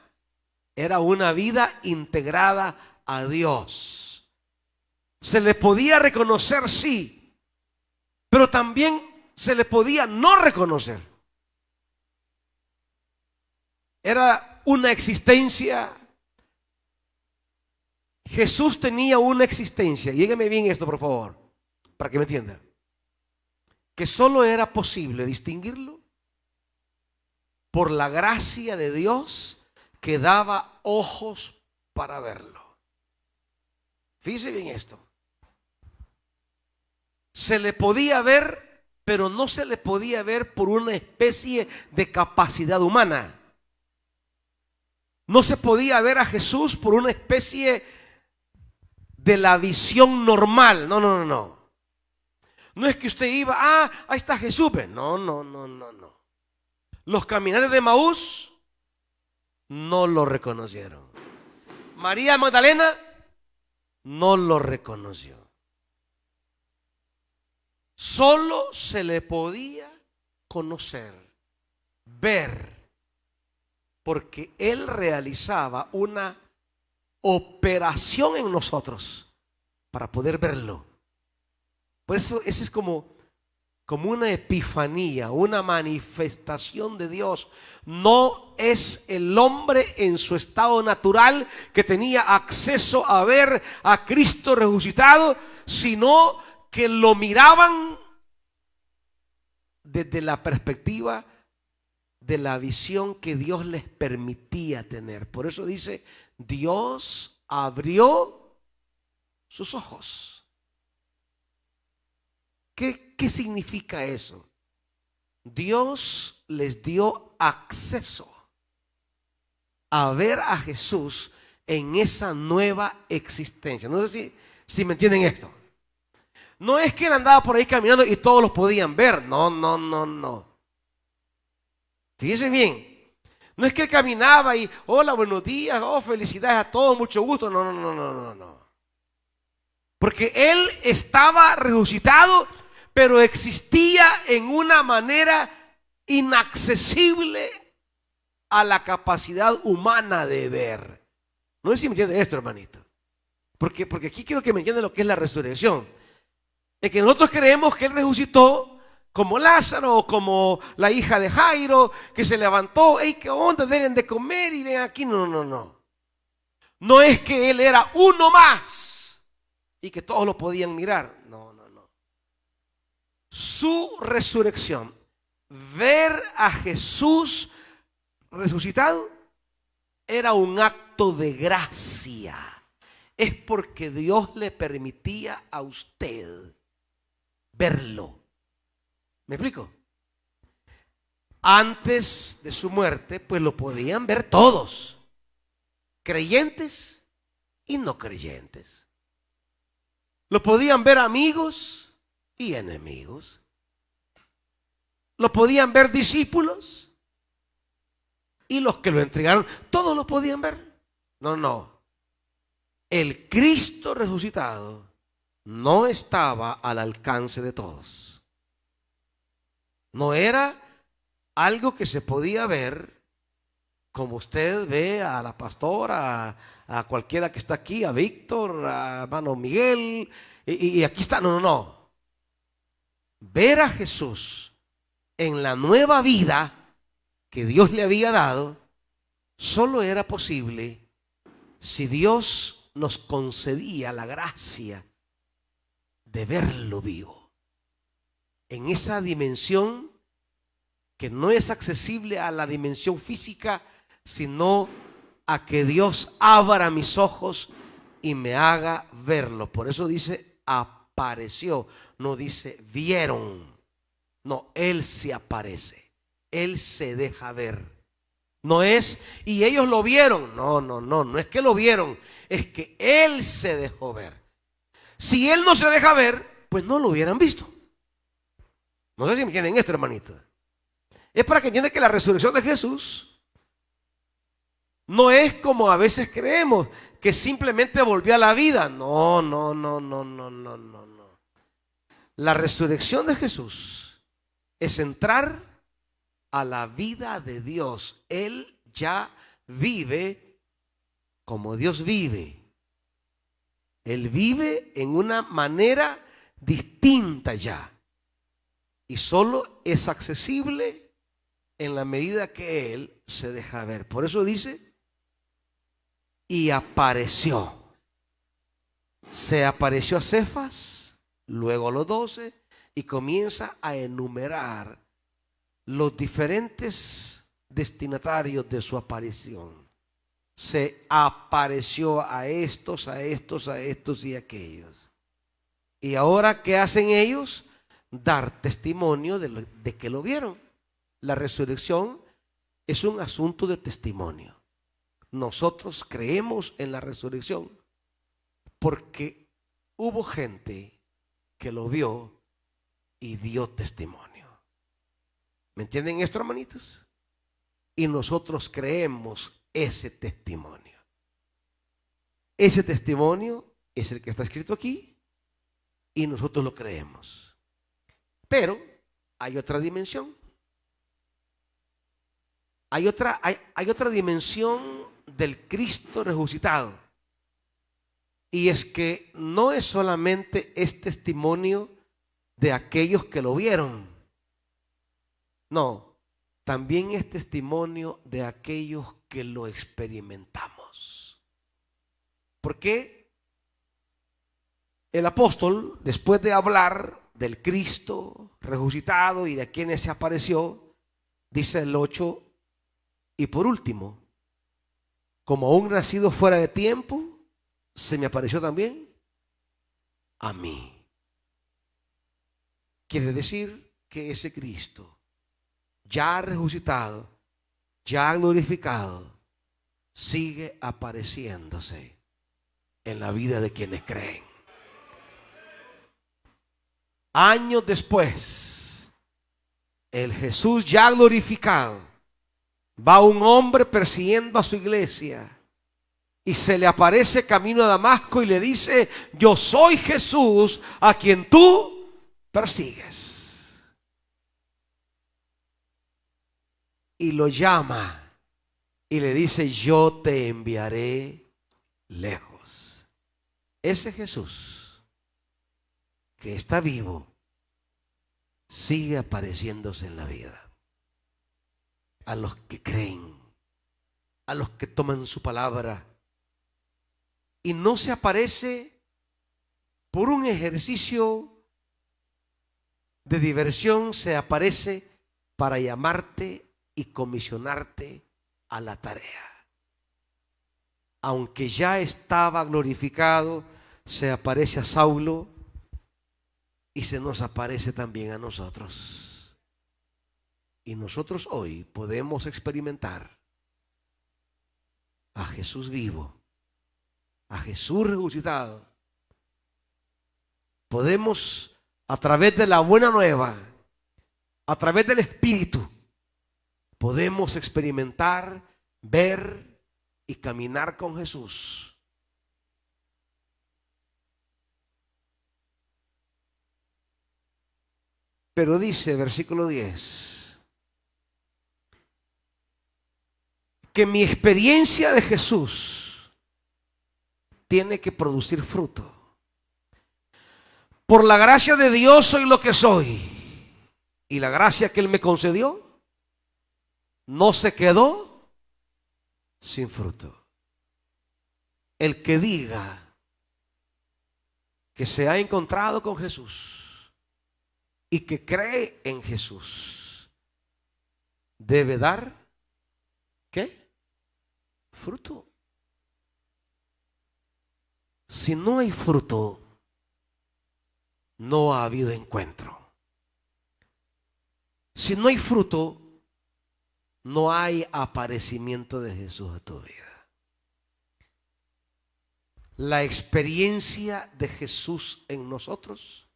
era una vida integrada a Dios. Se le podía reconocer, sí, pero también se le podía no reconocer. era una existencia. Jesús tenía una existencia, y dígame bien esto por favor, para que me entienda, que solo era posible distinguirlo por la gracia de Dios que daba ojos para verlo. Fíjese bien esto. Se le podía ver, pero no se le podía ver por una especie de capacidad humana. No se podía ver a Jesús por una especie de la visión normal. No, no, no, no. No es que usted iba, ahí está Jesús. No, no, no, no, no. Los caminantes de Maús no lo reconocieron. María Magdalena no lo reconoció. Solo se le podía conocer, ver, porque Él realizaba una operación en nosotros para poder verlo. Por eso es como una epifanía, una manifestación de Dios. No es el hombre en su estado natural que tenía acceso a ver a Cristo resucitado, sino que lo miraban desde la perspectiva de la visión que Dios les permitía tener. Por eso dice, Dios abrió sus ojos. ¿Qué significa eso? Dios les dio acceso a ver a Jesús en esa nueva existencia. No sé si me entienden esto. No es que él andaba por ahí caminando y todos los podían ver. No, no, no, no. Fíjense bien. No es que él caminaba y, hola, buenos días, felicidades a todos, mucho gusto. No, no, no, no, no, no. Porque él estaba resucitado, pero existía en una manera inaccesible a la capacidad humana de ver. No sé si me entiende esto, hermanito. Porque aquí quiero que me entiendan lo que es la resurrección. Es que nosotros creemos que Él resucitó como Lázaro o como la hija de Jairo, que se levantó. ¡Ey, qué onda! Deben de comer y ven aquí. No, no, no. No es que Él era uno más y que todos lo podían mirar. No, no, no. Su resurrección, ver a Jesús resucitado, era un acto de gracia. Es porque Dios le permitía a usted verlo. ¿Me explico? Antes de su muerte, pues lo podían ver todos, creyentes y no creyentes. Lo podían ver amigos y enemigos. Lo podían ver discípulos y los que lo entregaron, todos lo podían ver. No, no. El Cristo resucitado no estaba al alcance de todos. No era algo que se podía ver como usted ve a la pastora, a cualquiera que está aquí, a Víctor, a hermano Miguel, y aquí está. No, no, no. Ver a Jesús en la nueva vida que Dios le había dado, solo era posible si Dios nos concedía la gracia de verlo vivo, en esa dimensión que no es accesible a la dimensión física, sino a que Dios abra mis ojos y me haga verlo. Por eso dice apareció, no dice vieron. No, Él se aparece, Él se deja ver. No es, y ellos lo vieron. No, no, no, no es que lo vieron, es que Él se dejó ver. Si Él no se deja ver, pues no lo hubieran visto. No sé si me entienden esto, hermanito. Es para que entiendan que la resurrección de Jesús no es como a veces creemos, que simplemente volvió a la vida. No, no, no, no, no, no, no, no. La resurrección de Jesús es entrar a la vida de Dios. Él ya vive como Dios vive. Él vive en una manera distinta ya. Y solo es accesible en la medida que Él se deja ver. Por eso dice, y apareció. Se apareció a Cefas, luego a los 12, y comienza a enumerar los diferentes destinatarios de su aparición. Se apareció a estos, a estos, a estos y a aquellos. Y ahora, ¿qué hacen ellos? Dar testimonio de que lo vieron. La resurrección es un asunto de testimonio. Nosotros creemos en la resurrección porque hubo gente que lo vio y dio testimonio. ¿Me entienden esto, hermanitos? Y nosotros creemos ese testimonio. Ese testimonio es el que está escrito aquí y nosotros lo creemos. Pero hay otra dimensión. Hay otra dimensión del Cristo resucitado. Y es que no es solamente testimonio de aquellos que lo vieron. No, también es testimonio de aquellos que lo experimentamos. ¿Por qué? El apóstol, después de hablar del Cristo resucitado y de quienes se apareció, dice el 8, y por último, como aún nacido fuera de tiempo, se me apareció también a mí. Quiere decir que ese Cristo, ya resucitado, ya glorificado, sigue apareciéndose en la vida de quienes creen. Años después, el Jesús ya glorificado, va un hombre persiguiendo a su iglesia y se le aparece camino a Damasco y le dice: yo soy Jesús a quien tú persigues. Y lo llama y le dice: yo te enviaré lejos. Ese Jesús que está vivo sigue apareciéndose en la vida. A los que creen, a los que toman su palabra. Y no se aparece por un ejercicio de diversión, se aparece para llamarte y comisionarte a la tarea. Aunque ya estaba glorificado, se aparece a Saulo y se nos aparece también a nosotros. Y nosotros hoy podemos experimentar a Jesús vivo, a Jesús resucitado. Podemos, a través de la buena nueva, a través del Espíritu, podemos experimentar, ver y caminar con Jesús. Pero dice, versículo 10, que mi experiencia de Jesús tiene que producir fruto. Por la gracia de Dios soy lo que soy. Y la gracia que Él me concedió no se quedó sin fruto. El que diga que se ha encontrado con Jesús y que cree en Jesús debe dar, ¿qué? Fruto. Si no hay fruto, no ha habido encuentro. Si no hay fruto, no hay aparecimiento de Jesús a tu vida. La experiencia de Jesús en nosotros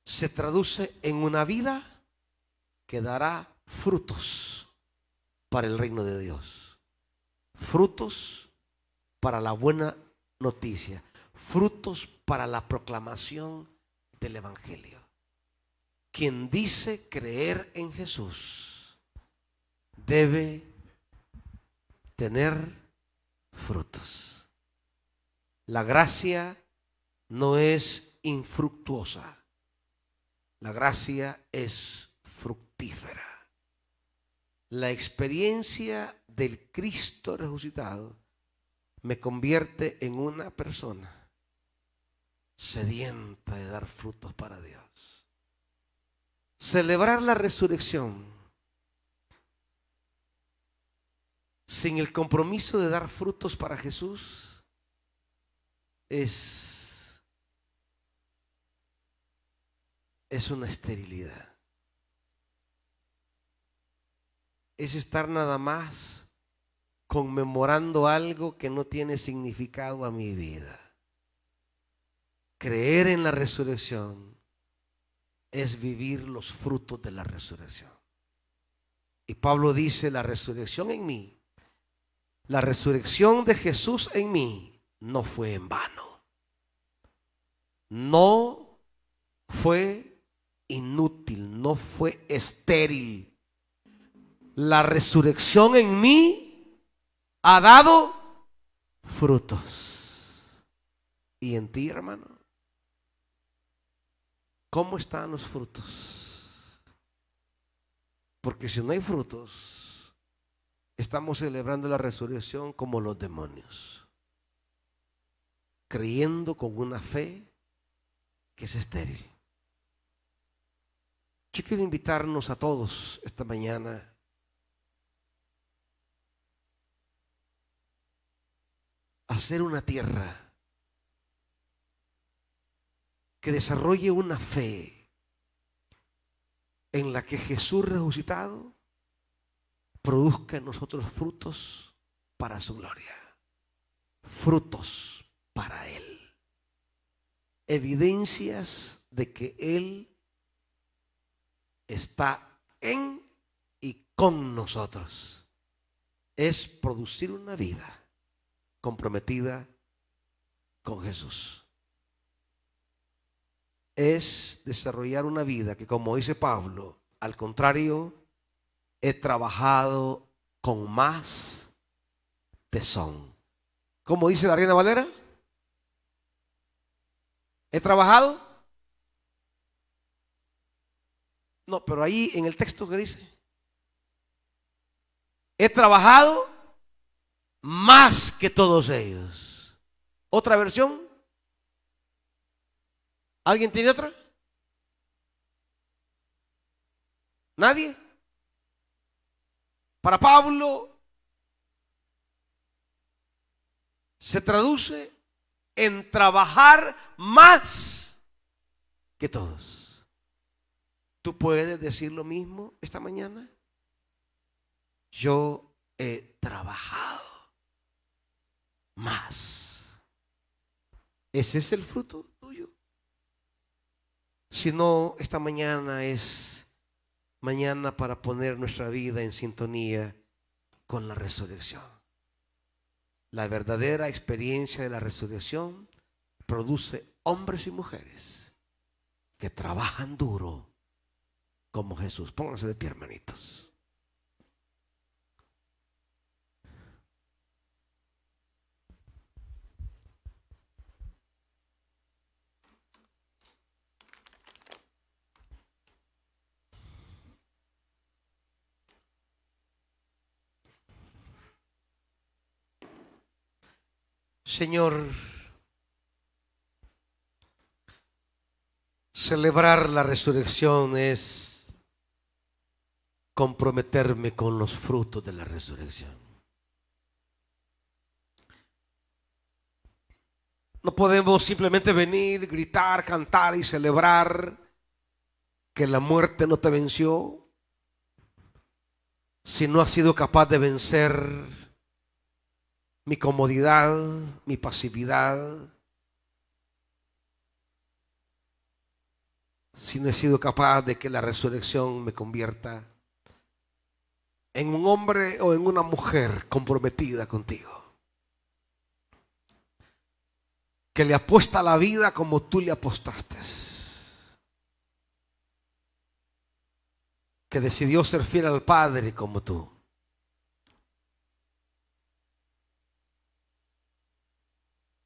se traduce en una vida que dará frutos para el reino de Dios. Frutos para la buena noticia. Frutos para la proclamación del Evangelio. Quien dice creer en Jesús debe tener frutos. La gracia no es infructuosa. La gracia es fructífera. La experiencia del Cristo resucitado me convierte en una persona sedienta de dar frutos para Dios. Celebrar la resurrección sin el compromiso de dar frutos para Jesús es una esterilidad. Es estar nada más conmemorando algo que no tiene significado a mi vida. Creer en la resurrección es vivir los frutos de la resurrección. Y Pablo dice, la resurrección en mí, la resurrección de Jesús en mí no fue en vano. No fue inútil, no fue estéril. La resurrección en mí ha dado frutos. ¿Y en ti, hermano? ¿Cómo están los frutos? Porque si no hay frutos, estamos celebrando la resurrección como los demonios, creyendo con una fe que es estéril. Yo quiero invitarnos a todos esta mañana a hacer una tierra que desarrolle una fe en la que Jesús resucitado produzca en nosotros frutos para su gloria, frutos para Él, evidencias de que Él está en y con nosotros. Es producir una vida comprometida con Jesús. Es desarrollar una vida que, como dice Pablo, al contrario, he trabajado con más tesón. ¿Cómo dice la Reina Valera? ¿He trabajado? No, pero ahí en el texto que dice, he trabajado más que todos ellos. ¿Otra versión? ¿Alguien tiene otra? ¿Nadie? Para Pablo se traduce en trabajar más que todos. ¿Tú puedes decir lo mismo esta mañana? Yo he trabajado más. ¿Ese es el fruto tuyo? Si no, esta mañana es mañana para poner nuestra vida en sintonía con la resurrección. La verdadera experiencia de la resurrección produce hombres y mujeres que trabajan duro como Jesús. Pónganse de pie, hermanitos. Señor, celebrar la resurrección es comprometerme con los frutos de la resurrección. No podemos simplemente venir, gritar, cantar y celebrar que la muerte no te venció si no has sido capaz de vencer mi comodidad, mi pasividad, si no he sido capaz de que la resurrección me convierta en un hombre o en una mujer comprometida contigo, que le apuesta a la vida como tú le apostaste, que decidió ser fiel al Padre como tú.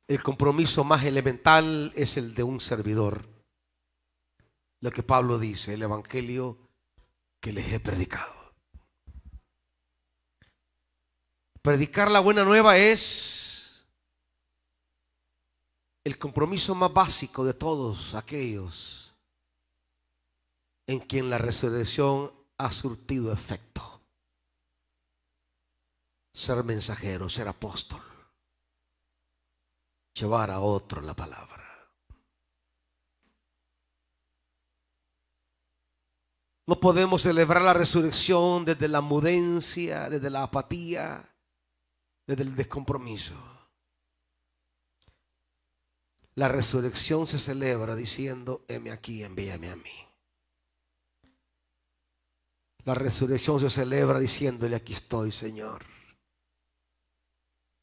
El compromiso más elemental es el de un servidor. Lo que Pablo dice, el evangelio que les he predicado. Predicar la buena nueva es el compromiso más básico de todos aquellos en quien la resurrección ha surtido efecto. Ser mensajero, ser apóstol, llevar a otro la palabra. No podemos celebrar la resurrección desde la mudencia, desde la apatía, desde el descompromiso. La resurrección se celebra diciendo: heme aquí, envíame a mí. La resurrección se celebra diciéndole: aquí estoy, Señor.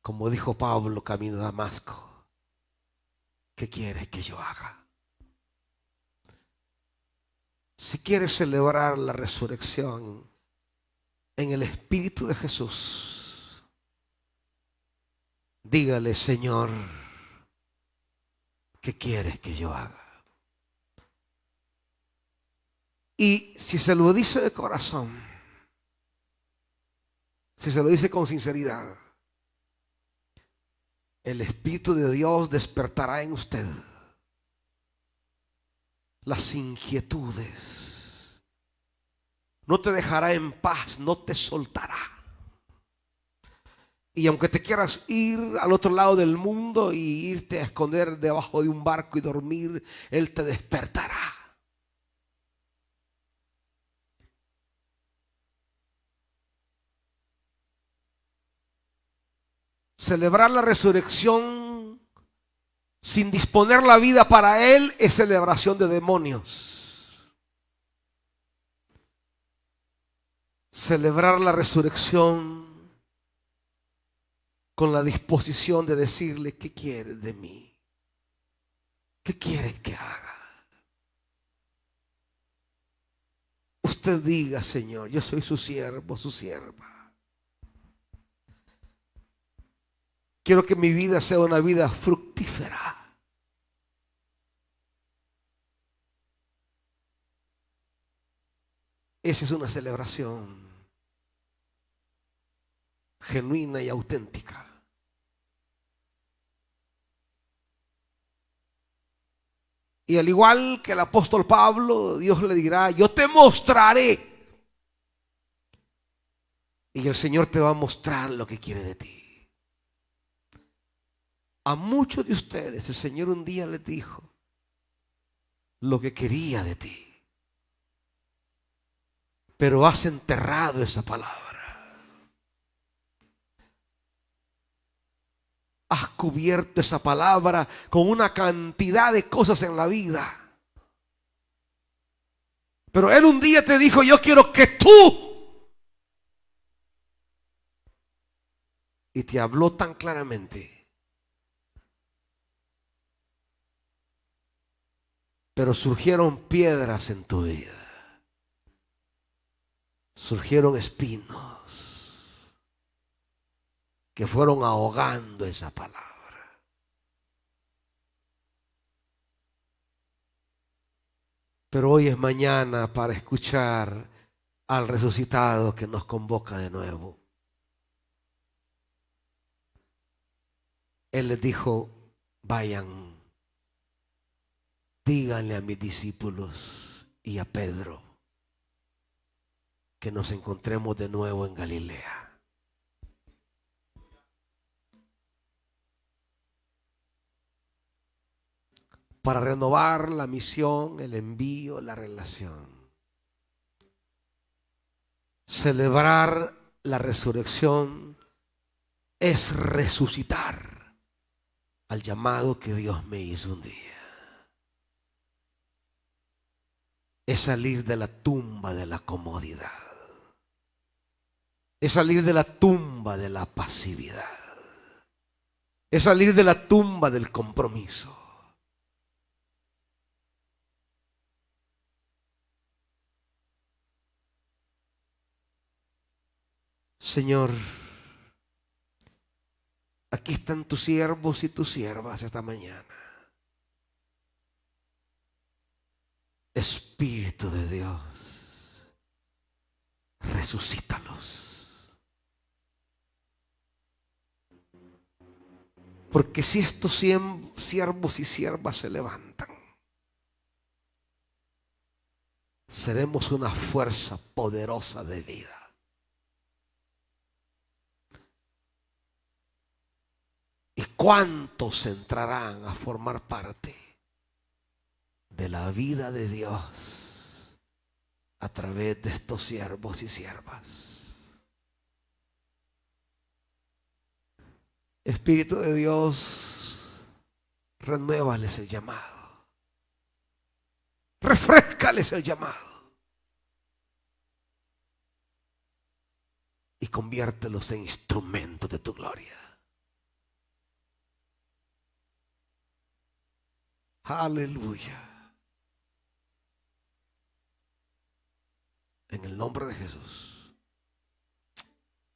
Como dijo Pablo camino a Damasco: ¿qué quieres que yo haga? Si quieres celebrar la resurrección en el Espíritu de Jesús, dígale: Señor, ¿qué quieres que yo haga? Y si se lo dice de corazón, si se lo dice con sinceridad, el Espíritu de Dios despertará en usted las inquietudes. No te dejará en paz, no te soltará. Y aunque te quieras ir al otro lado del mundo y irte a esconder debajo de un barco y dormir, Él te despertará. Celebrar la resurrección sin disponer la vida para Él es celebración de demonios. Celebrar la resurrección con la disposición de decirle: ¿qué quieres de mí? ¿Qué quieres que haga? Usted diga: Señor, yo soy su siervo, su sierva. Quiero que mi vida sea una vida fructífera. Esa es una celebración genuina y auténtica. Y al igual que el apóstol Pablo, Dios le dirá: yo te mostraré. Y el Señor te va a mostrar lo que quiere de ti. A muchos de ustedes el Señor un día les dijo lo que quería de ti, pero has enterrado esa palabra. Has cubierto esa palabra con una cantidad de cosas en la vida. Pero Él un día te dijo: yo quiero que tú. Y te habló tan claramente. Pero surgieron piedras en tu vida. Surgieron espinos que fueron ahogando esa palabra. Pero hoy es mañana para escuchar al resucitado que nos convoca de nuevo. Él les dijo: vayan, díganle a mis discípulos y a Pedro que nos encontremos de nuevo en Galilea. Para renovar la misión, el envío, la relación. Celebrar la resurrección es resucitar al llamado que Dios me hizo un día. Es salir de la tumba de la comodidad. Es salir de la tumba de la pasividad. Es salir de la tumba del compromiso. Señor, aquí están tus siervos y tus siervas esta mañana. Espíritu de Dios, resucítalos. Porque si estos siervos y siervas se levantan, seremos una fuerza poderosa de vida. ¿Y cuántos entrarán a formar parte de la vida de Dios a través de estos siervos y siervas? Espíritu de Dios, renuévales el llamado, refréscales el llamado y conviértelos en instrumentos de tu gloria. Aleluya. En el nombre de Jesús.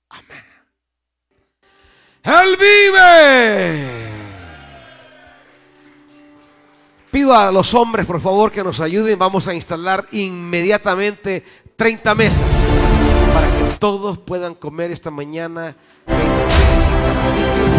Amén. ¡Él vive! Pido a los hombres, por favor, que nos ayuden. Vamos a instalar inmediatamente 30 mesas para que todos puedan comer esta mañana. 20 mesitas. Así que